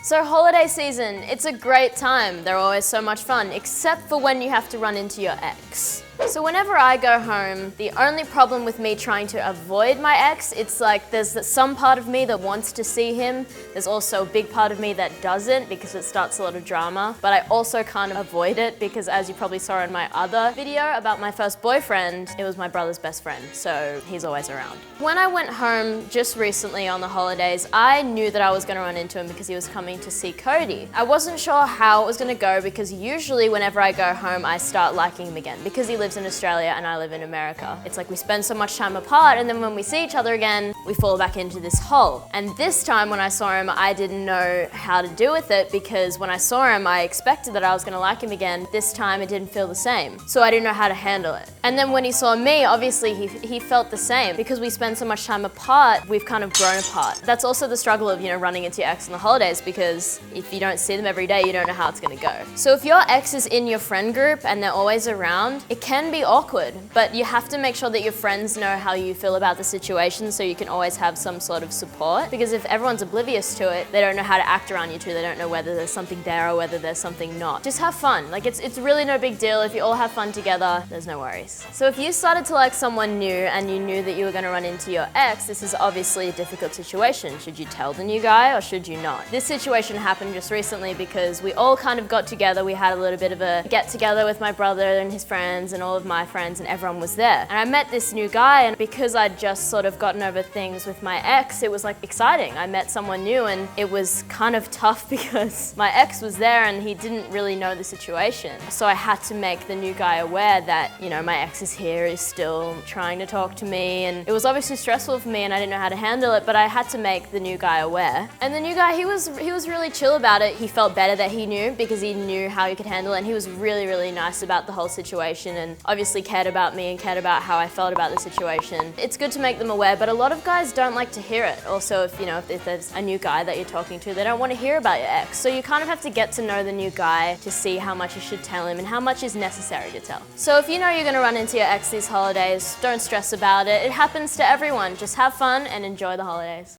So holiday season, it's a great time. They're always so much fun, except for when you have to run into your ex. So whenever I go home, the only problem with me trying to avoid my ex, it's like there's some part of me that wants to see him. There's also a big part of me that doesn't because it starts a lot of drama. But I also can't avoid it because, as you probably saw in my other video about my first boyfriend, it was my brother's best friend, so he's always around. When I went home just recently on the holidays, I knew that I was going to run into him because he was coming to see Cody. I wasn't sure how it was going to go because usually whenever I go home, I start liking him again because he lives in Australia and I live in America. It's like we spend so much time apart, and then when we see each other again, we fall back into this hole. And this time when I saw him, I didn't know how to deal with it because when I saw him, I expected that I was going to like him again. This time it didn't feel the same. So I didn't know how to handle it. And then when he saw me, obviously he felt the same. Because we spend so much time apart, we've kind of grown apart. That's also the struggle of, running into your ex on the holidays, because if you don't see them every day, you don't know how it's going to go. So if your ex is in your friend group and they're always around, it can be awkward, but you have to make sure that your friends know how you feel about the situation so you can always have some sort of support. Because if everyone's oblivious to it, they don't know how to act around you too. They don't know whether there's something there or whether there's something not. Just have fun. Like it's really no big deal. If you all have fun together, there's no worries. So if you started to like someone new and you knew that you were going to run into your ex, this is obviously a difficult situation. Should you tell the new guy or should you not? This situation happened just recently because we all kind of got together. We had a little bit of a get together with my brother and his friends and all of my friends, and everyone was there. And I met this new guy, and because I'd just sort of gotten over things with my ex, it was like exciting. I met someone new and it was kind of tough because my ex was there and he didn't really know the situation. So I had to make the new guy aware that, my ex is here, he's still trying to talk to me, and it was obviously stressful for me and I didn't know how to handle it, but I had to make the new guy aware. And the new guy, he was really chill about it. He felt better that he knew because he knew how he could handle it, and he was really, really nice about the whole situation and obviously cared about me and cared about how I felt about the situation. It's good to make them aware, but a lot of guys don't like to hear it. Also, if there's a new guy that you're talking to, they don't want to hear about your ex. So you kind of have to get to know the new guy to see how much you should tell him and how much is necessary to tell. So if you know you're going to run into your ex these holidays, don't stress about it. It happens to everyone. Just have fun and enjoy the holidays.